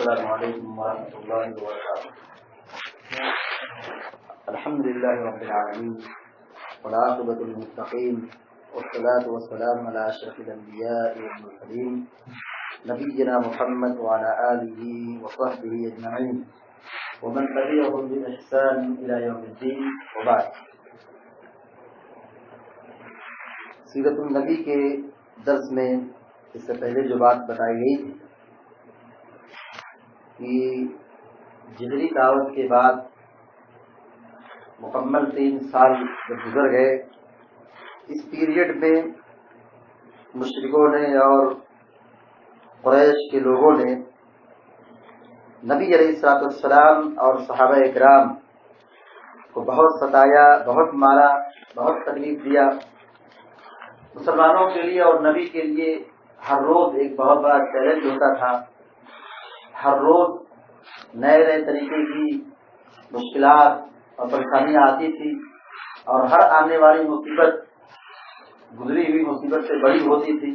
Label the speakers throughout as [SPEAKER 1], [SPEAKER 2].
[SPEAKER 1] السلام علیکم ورحمۃ اللہ وبرکاتہ۔ الحمد للہ رب العالمین والعاقبۃ للمتقین والصلاة والسلام علی اشرف الانبیاء والمرسلین نبینا محمد وعلی آلہ وصحبہ اجمعین ومن تبعهم بإحسان الی یوم الدین، وبعد۔ سیرت النبی کے درس میں اس سے پہلے جو بات بتائی گئی تھی کہ جہری دعوت کے بعد مکمل 3 سال جب گزر گئے، اس پیریڈ میں مشرکوں نے اور قریش کے لوگوں نے نبی علیہ الصلوۃ والسلام اور صحابہ اکرام کو بہت ستایا، بہت مارا، بہت تکلیف دیا۔ مسلمانوں کے لیے اور نبی کے لیے ہر روز ایک بہت بڑا چیلنج ہوتا تھا۔ ہر روز نئے نئے طریقے کی مشکلات اور پریشانیاں آتی تھی، اور ہر آنے والی مصیبت گزری ہوئی مصیبت سے بڑی ہوتی تھی۔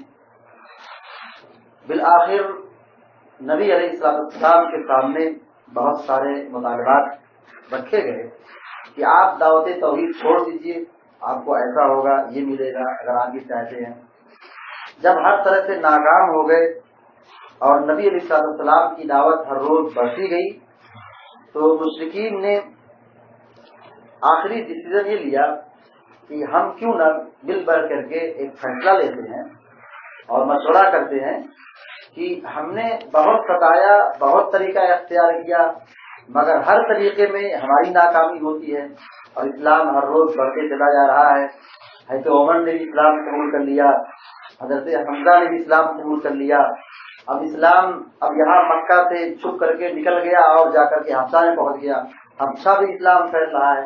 [SPEAKER 1] بالآخر نبی علیہ السلام کے سامنے بہت سارے مطالبات رکھے گئے کہ آپ دعوت توحید چھوڑ دیجیے، آپ کو ایسا ہوگا، یہ ملے گا اگر آپ یہ چاہتے ہیں۔ جب ہر طرح سے ناکام ہو گئے اور نبی علیہ السلام کی دعوت ہر روز بڑھتی گئی، تو مشرکین نے آخری ڈیسیژن یہ لیا کہ ہم کیوں نہ مل بڑھ کر کے ایک فیصلہ لیتے ہیں اور مشورہ کرتے ہیں کہ ہم نے بہت ستایا، بہت طریقہ اختیار کیا، مگر ہر طریقے میں ہماری ناکامی ہوتی ہے اور اسلام ہر روز بڑھتے چلا جا رہا ہے۔ حضرت عمر نے بھی اسلام قبول کر لیا، حضرت حمزہ نے بھی اسلام قبول کر لیا، اب اسلام اب یہاں مکہ سے چھپ کر کے نکل گیا اور جا کر کے حبشہ میں پہنچ گیا، حبشہ بھی اسلام پھیل رہا ہے،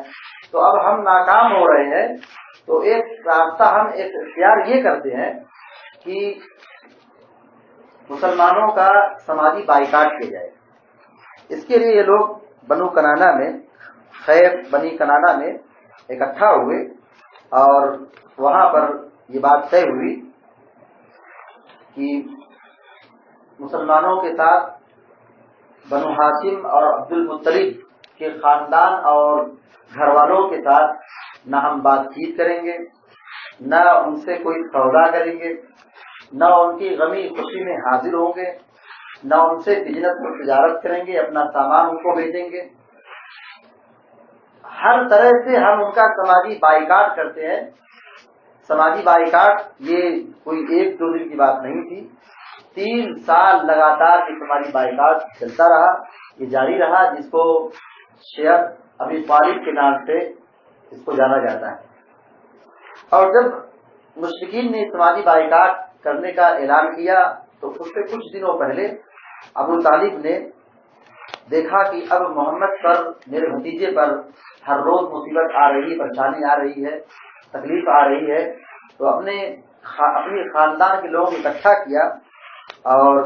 [SPEAKER 1] تو اب ہم ناکام ہو رہے ہیں۔ تو ایک راستہ ہم ایک اختیار یہ کرتے ہیں کہ مسلمانوں کا سماجی بائیکاٹ کیا جائے۔ اس کے لیے یہ لوگ بنو کنانہ میں، خیب بنی کنانہ میں اکٹھا ہوئے، اور وہاں پر یہ بات طے ہوئی کہ مسلمانوں کے ساتھ بنو ہاشم اور عبد المطلب کے خاندان اور گھر والوں کے ساتھ نہ ہم بات چیت کریں گے، نہ ان سے کوئی سودا کریں گے، نہ ان کی غمی خوشی میں حاضر ہوں گے، نہ ان سے بزنس اور تجارت کریں گے، اپنا سامان ان کو بھیجیں گے۔ ہر طرح سے ہم ان کا سماجی بائیکاٹ کرتے ہیں۔ سماجی بائیکاٹ یہ کوئی 1-2 دن کی بات نہیں تھی، 3 سال لگاتار یہ سماجی بائیکاٹ چلتا رہا، یہ جاری رہا، جس کو شیعہ ابی طالب کے نام سے اس کو جانا جاتا ہے۔ اور جب مشرکین نے سماجی بائیکاٹ کرنے کا اعلان کیا تو اس سے کچھ دنوں پہلے ابو طالب نے دیکھا کہ اب محمد پر، میرے بھتیجے پر ہر روز مصیبت آ رہی ہے، پریشانی آ رہی ہے، تکلیف آ رہی ہے، تو اپنی خاندان کے لوگوں کو اکٹھا کیا اور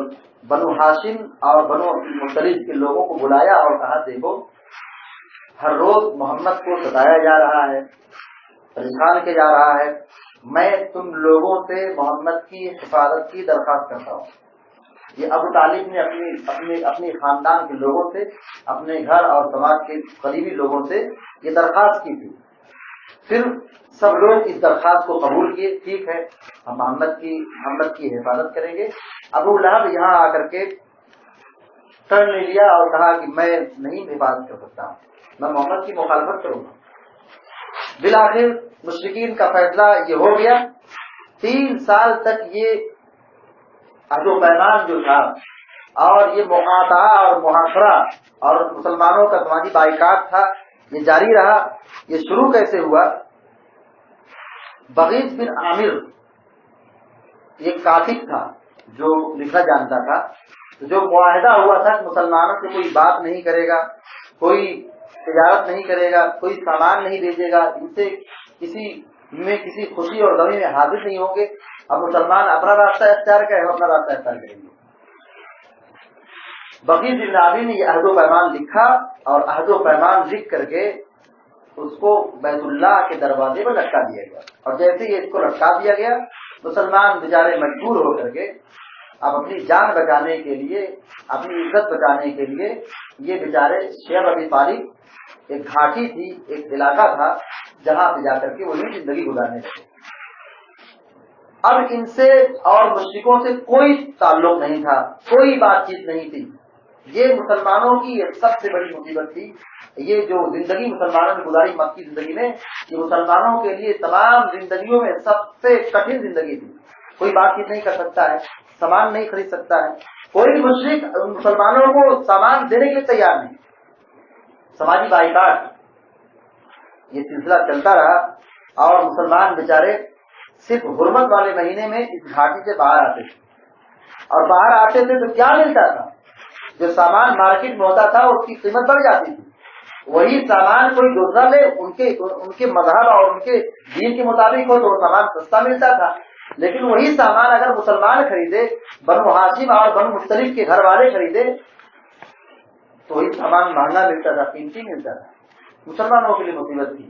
[SPEAKER 1] بنو ہاشم اور بنو مطلب کے لوگوں کو بلایا اور کہا دیکھو ہر روز محمد کو ستایا جا رہا ہے، پریشان کیا جا رہا ہے، میں تم لوگوں سے محمد کی حفاظت کی درخواست کرتا ہوں۔ یہ ابو طالب نے اپنے خاندان کے لوگوں سے، اپنے گھر اور سماج کے قریبی لوگوں سے یہ درخواست کی تھی۔ پھر سب لوگ اس درخواست کو قبول کیے، ٹھیک ہے ہم محمد کی حفاظت کریں گے۔ ابو لہب یہاں آ کر کے ٹرن لے لیا اور کہا کہ میں نہیں حفاظت کر سکتا، میں محمد کی مخالفت کروں گا۔ بالآخر مشرکین کا فیصلہ یہ ہو گیا، 3 سال تک یہ عہد و پیمان جو تھا اور یہ مقاطعہ اور محاصرہ اور مسلمانوں کا سماجی بائیکاٹ تھا، یہ جاری رہا۔ یہ شروع کیسے ہوا؟ بغیث بن عامر ایک کاتب تھا جو لکھا جانتا تھا، جو معاہدہ ہوا تھا کہ مسلمانوں سے کوئی بات نہیں کرے گا، کوئی تجارت نہیں کرے گا، کوئی سامان نہیں بھیجے گا، ان سے کسی خوشی اور غمی میں حاضر نہیں ہوں گے۔ اب مسلمان اپنا راستہ اختیار کریں، ہم اپنا راستہ اختیار کریں گے۔ بغیث بن عامر نے یہ عہد و پیمان لکھا اور عہد و پیمان لکھ کر کے اس کو بیت اللہ کے دروازے پر لٹکا دیا گیا، اور جیسے ہی اس کو لٹکا دیا گیا مسلمان بیچارے مجبور ہو کر کے اب اپنی جان بچانے کے لیے، اپنی عزت بچانے کے لیے یہ بیچارے شیخ ابی طالب، ایک گھاٹی تھی، ایک علاقہ تھا جہاں پہ جا کر کے وہ زندگی گزارنے لگے۔ اب ان سے اور مشرکوں سے کوئی تعلق نہیں تھا، کوئی بات چیت نہیں تھی۔ یہ مسلمانوں کی سب سے بڑی مصیبت تھی۔ یہ جو زندگی مسلمانوں نے گزاری مکی زندگی میں، یہ مسلمانوں کے لیے تمام زندگیوں میں سب سے کٹھن زندگی تھی۔ کوئی بات چیت نہیں کر سکتا ہے، سامان نہیں خرید سکتا ہے، کوئی بھی مشرک مسلمانوں کو سامان دینے کے لیے تیار نہیں۔ سماجی بائیکاٹ یہ سلسلہ چلتا رہا اور مسلمان بیچارے صرف حرمت والے مہینے میں اس گھاٹی سے باہر آتے تھے، اور باہر آتے تھے تو کیا ملتا تھا؟ جو سامان مارکیٹ میں ہوتا تھا اس کی قیمت بڑھ جاتی تھی، وہی سامان کوئی دوسرا لے، ان کے مذہب اور ان کے دین کے مطابق ہو تو وہ سامان سستا ملتا تھا، لیکن وہی سامان اگر مسلمان خریدے، بنو ہاشم اور بنو مختلف کے گھر والے خریدے تو وہی سامان مہنگا ملتا تھا، قیمتی ملتا تھا۔ مسلمانوں کے لیے مصیبت تھی۔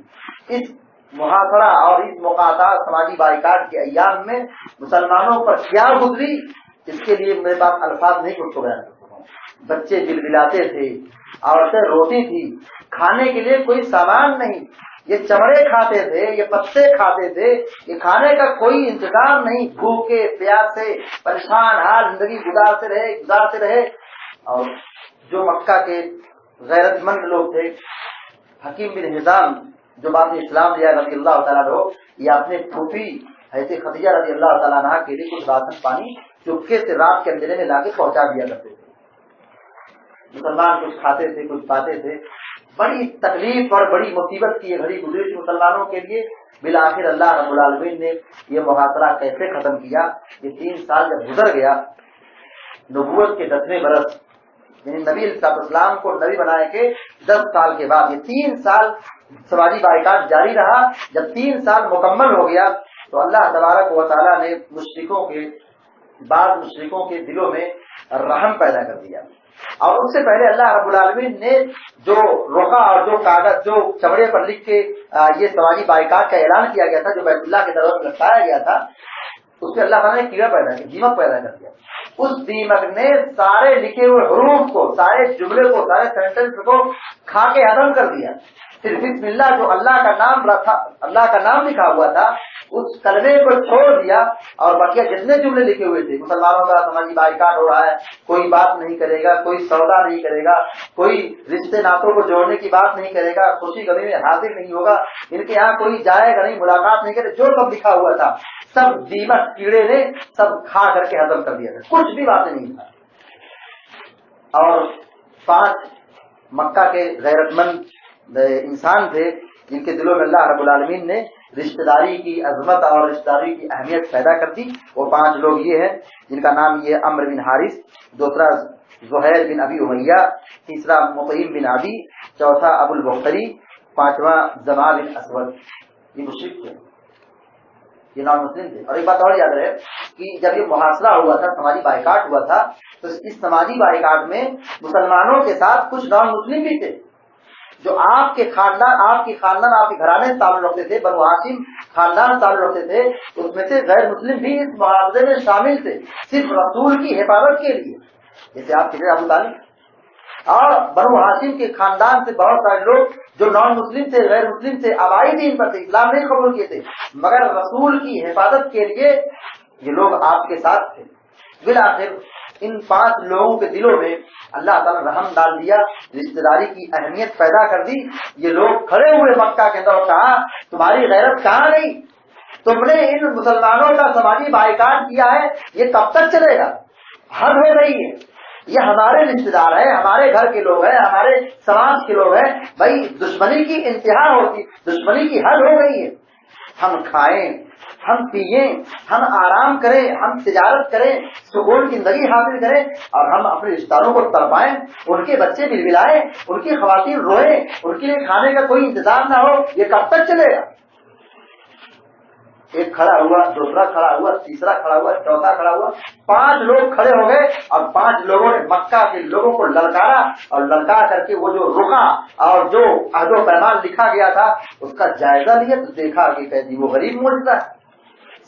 [SPEAKER 1] اس محاصرہ اور اس مقاطعہ سماجی بائیکاٹ کے ایام میں مسلمانوں پر کیا گزری، اس کے لیے میرے پاس الفاظ نہیں کچھ کو بیان کر سکتا ہوں۔ بچے بلبلاتے تھے، عورتیں روتی تھی، کھانے کے لیے کوئی سامان نہیں، یہ چمڑے کھاتے تھے، یہ پتے کھاتے تھے، یہ کھانے کا کوئی انتظام نہیں، بھوکے پیاسے پریشان حال زندگی گزارتے رہے۔ اور جو مکہ کے غیرت مند لوگ تھے، حکیم بن حزام جو بعد میں اسلام لیا رضی اللہ تعالیٰ عنہ، یہ اپنے پھوپھی حضرت خدیجہ رضی اللہ تعالیٰ عنہ کے لیے کچھ راشن پانی چپکے سے رات کے اندھیرے میں لا کے پہنچا دیا کرتے تھے۔ مسلمان کچھ کھاتے تھے، کچھ پاتے تھے۔ بڑی تکلیف اور بڑی مصیبت کی یہ گھڑی گزری تھی مسلمانوں کے لیے۔ بالآخر اللہ رب العالمین نے یہ محاصرہ کیسے ختم کیا؟ یہ 3 سال جب گزر گیا، نبوت کے 10ویں برس، یعنی نبی علیہ السلام کو نبی بنائے کے 10 سال کے بعد یہ 3 سال سماجی بائیکاٹ جاری رہا۔ جب 3 سال مکمل ہو گیا تو اللہ تبارک و تعالیٰ نے بعض مشرکوں کے دلوں میں رحم پیدا کر دیا، اور اس سے پہلے اللہ رب العالمین نے جو رقع اور جو کاغذ جو چمڑے پر لکھ کے یہ سماجی بائیکاٹ کا اعلان کیا گیا تھا، جو بیت اللہ کے طرف لٹکایا گیا تھا، اس سے اللہ تعالیٰ نے کیڑا پیدا کیا، دیمک پیدا کر دیا۔ اس دیمک نے سارے لکھے ہوئے حروف کو، سارے جملے کو، سارے سینٹنس کو کھا کے ختم کر دیا۔ صرف بسم اللہ جو اللہ کا نام لکھا ہوا تھا، اس کلمے کو چھوڑ دیا، اور بقیہ جتنے جملے لکھے ہوئے تھے، مسلمانوں کا سماجی بائیکاٹ ہو رہا ہے، کوئی بات نہیں کرے گا، کوئی سودا نہیں کرے گا، کوئی رشتے ناتوں کو جوڑنے کی بات نہیں کرے گا، خوشی غمی میں حاضر نہیں ہوگا، ان کے یہاں کوئی جائے گا نہیں، ملاقات نہیں کرے، جو سب لکھا ہوا تھا سب دیمک کیڑے نے سب کھا کر کے ختم کر دیا تھا، کچھ بھی باتیں نہیں تھا۔ اور 5 مکہ کے غیرت مند انسان تھے جن کے دلوں میں اللہ رب العالمین نے رشتہ داری کی عظمت اور رشتہ داری کی اہمیت پیدا کر دی۔ وہ 5 لوگ یہ ہیں جن کا نام یہ عمرو بن حارث، دوسرا زہیر بن ابی امیہ، تیسرا مطعم بن عدی، چوتھا ابو البختری، 5واں زما بن اسود۔ یہ مشرک تھے، یہ نان مسلم تھے۔ اور ایک بات اور یاد رہے کہ جب یہ محاصرہ ہوا تھا، سماجی بائیکاٹ ہوا تھا، تو اس سماجی بائیکاٹ میں مسلمانوں کے ساتھ کچھ نان مسلم بھی تھے، جو آپ کے خاندان آپ کے گھرانے سے تعلق رکھتے تھے، بنو ہاشم خاندان سے تعلق رکھتے تھے، اس میں سے غیر مسلم بھی اس معاوضے میں شامل تھے، صرف رسول کی حفاظت کے لیے، جیسے آپ کے ابو طالب۔ اور بنو ہاشم کے خاندان سے بہت سارے لوگ جو نان مسلم سے، غیر مسلم سے، آبائی دین پر تھے، اسلام نہیں قبول کیے تھے، مگر رسول کی حفاظت کے لیے یہ لوگ آپ کے ساتھ تھے۔ بالآخر ان 5 لوگوں کے دلوں میں اللہ تعالیٰ رحم ڈال دیا، رشتہ داری کی اہمیت پیدا کر دی۔ یہ لوگ کھڑے ہوئے مکہ کے اندر اور کہا، تمہاری غیرت کہاں گئی؟ تم نے ان مسلمانوں کا سماجی بائیکاٹ کیا ہے، یہ کب تک چلے گا؟ حد ہو رہی ہے، یہ ہمارے رشتہ دار ہیں، ہمارے گھر کے لوگ ہیں، ہمارے سماج کے لوگ ہیں، بھائی دشمنی کی انتہا ہوتی، دشمنی کی حد ہو گئی ہے۔ ہم کھائیں، ہم پئیں، ہم آرام کریں، ہم تجارت کریں، سکون کی زندگی حاصل کریں، اور ہم اپنے رشتہ داروں کو تڑپائیں، ان کے بچے بلبلائیں، ان کی خواتین روئیں، ان کے لیے کھانے کا کوئی انتظام نہ ہو، یہ کب تک چلے گا؟ ایک کھڑا ہوا، دوسرا کھڑا ہوا، تیسرا کھڑا ہوا، چوتھا کھڑا ہوا، 5 لوگ کھڑے ہو گئے، اور 5 لوگوں نے مکہ کے لوگوں کو للکارا، اور للکا کر کے وہ جو رقع اور جو عہد و پیمان لکھا گیا تھا اس کا جائزہ لیا، تو دیکھا کہ کہتی وہ غریب معجزہ ہے،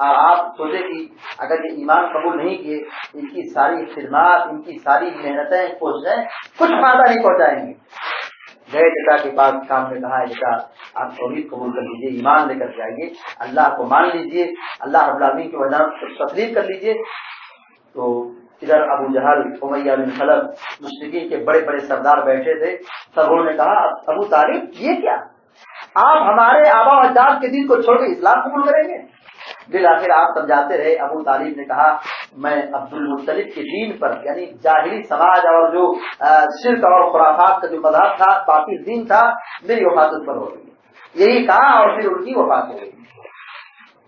[SPEAKER 1] اور آپ سوچے کہ اگر یہ ایمان قبول نہیں کیے ان کی ساری خدمات ان کی ساری محنتیں کوششیں کچھ فائدہ نہیں پہنچائیں گے. گئے چچا کے پاس کام نے کہا ہے چچا آپ توحید قبول کر لیجیے, ایمان لے کر جائیے, اللہ کو مان لیجیے, اللہ رب العالمین کی وجہ تسلیم کر لیجیے. تو ادھر ابو جہل, امیہ بن خلف, مشرکین کے بڑے بڑے سردار بیٹھے تھے. سبوں نے کہا ابو طالب یہ کیا, آپ ہمارے آبا و اجداد کے دین کو چھوڑ کے اسلام قبول کریں گے؟ بالآخر آپ سمجھاتے رہے. ابو طالب نے کہا میں عبد المطلب کے دین پر, یعنی جاہلی سماج اور جو شرک اور خرافات کا جو مذہب تھا, باطل دین تھا, میری وفات اس پر ہو گئی. یہی کہا اور پھر ان کی وفات ہو گئی.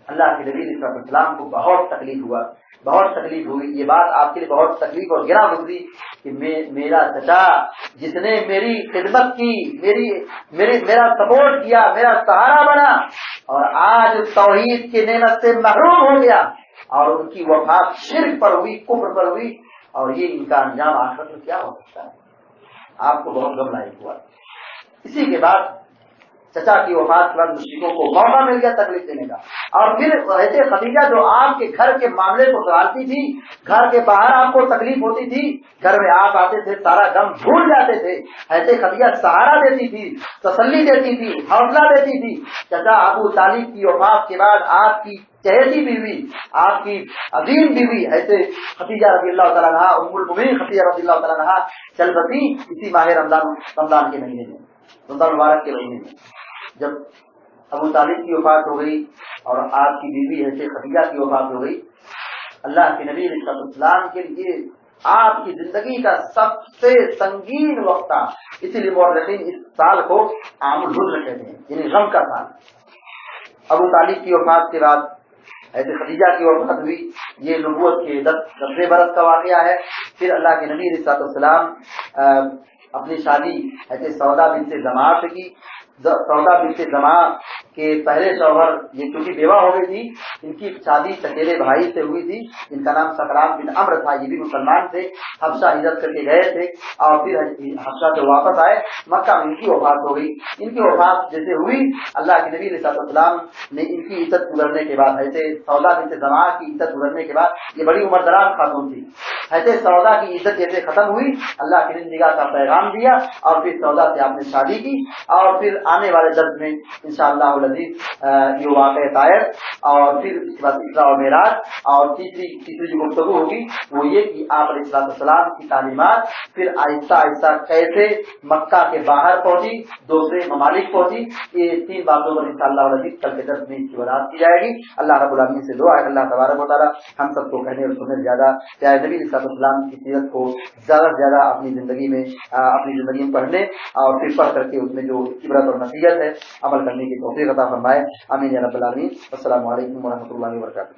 [SPEAKER 1] اللہ کے نبی علیہ السلام کو بہت تکلیف ہوا, بہت تکلیف ہوئی. یہ بات آپ کے لیے بہت تکلیف اور گرا گزری کہ میرا چچا جس نے میری خدمت کی, میرا سپورٹ کیا, میرا سہارا بنا, اور آج توحید کی نعمت سے محروم ہو گیا, اور ان کی وفات شرک پر ہوئی, کفر پر ہوئی, اور یہ ان کا انجام آخرت میں کیا ہو سکتا ہے. آپ کو بہت غم لاحق ہوا. اسی کے بعد چچا کی وفات کے بعد مشرکوں کو موقع مل گیا تکلیف دینے کا. اور پھر حضرت خدیجہ جو آپ کے گھر کے معاملے کو سنبھالتی تھی, گھر کے باہر آپ کو تکلیف ہوتی تھی, گھر میں آپ آتے تھے سارا غم بھول جاتے تھے, حضرت خدیجہ سہارا دیتی تھی, تسلی دیتی تھی, حوصلہ دیتی تھی. چچا ابو طالب کی وفات کے بعد آپ کی چہیتی بیوی, آپ کی عظیم بیوی حضرت خدیجہ رضی اللہ تعالیٰ عنہا, ام المؤمنین خدیجہ رضی اللہ تعالیٰ عنہا چل بسی اسی ماہ رمضان کے مہینے میں, رمضان مبارک کے مہینے میں. جب ابو طالب کی وفات ہو گئی اور آپ کی بیوی حضرت خدیجہ کی وفات ہو گئی, اللہ کے نبی علیہ السلام کے لیے آپ کی زندگی کا سب سے سنگین وقت تھا. اسی لیے مورخین اس سال کو عام الحزن کہتے ہیں, یعنی غم کا سال. ابو طالب کی وفات کے بعد حضرت خدیجہ کی وفات ہوئی. یہ نبوت کے 10 برس کا واقعہ ہے. پھر اللہ کے نبی علیہ السلام اپنی شادی حضرت سودا بنت زمعہ سے کی. سودا بنت زمعہ کے پہلے شوہر یہ چونکہ بیوہ ہو گئی تھی, ان کی شادی چچیرے بھائی سے ہوئی تھی, ان کا نام سکران بن عمرو تھا. یہ بھی مسلمان تھے, حبشہ ہجرت کر کے گئے تھے, اور پھر حبشہ سے واپس آئے, مکہ میں ان کی وفات ہو گئی. ان کی وفات جیسے ہوئی, اللہ کے نبی علیہ السلام نے ان کی عزت گزرنے کے بعد, ایسے سودا بنت زمعہ کی عزت گزرنے کے بعد, یہ بڑی عمر دراز خاتون تھی, ایسے سودا کی عزت جیسے ختم ہوئی, اللہ کے نگاہ کا پیغام دیا, اور پھر سودا سے آپ نے شادی کی. اور پھر آنے والے درس میں انشاءاللہ العزیز یہ واقعہ طائر, اور پھر اس کے بعد اسراء و معراج, اور تیسری جو گفتگو ہوگی وہ یہ کہ آپ علیہ السلام کی تعلیمات پھر آہستہ آہستہ کیسے مکہ کے باہر پہنچی, دوسرے ممالک پہنچی. یہ 3 باتوں پر انشاءاللہ العزیز کل کے درس میں اس کی وضاحت کی جائے گی. اللہ رب العالمین سے دعا ہے اللہ تبارک و تعالیٰ ہم سب کو کہنے اور سننے سے زیادہ پیارے نبی علیہ السلام کی سیرت کو زیادہ سے زیادہ اپنی زندگی میں پڑھنے, اور پھر پڑھ کر کے اس میں جو عبرت اور نصیحت ہے عمل کرنے کی توفیق عطا فرمائے. آمین یا رب العالمین. السلام علیکم ورحمۃ اللہ وبرکاتہ.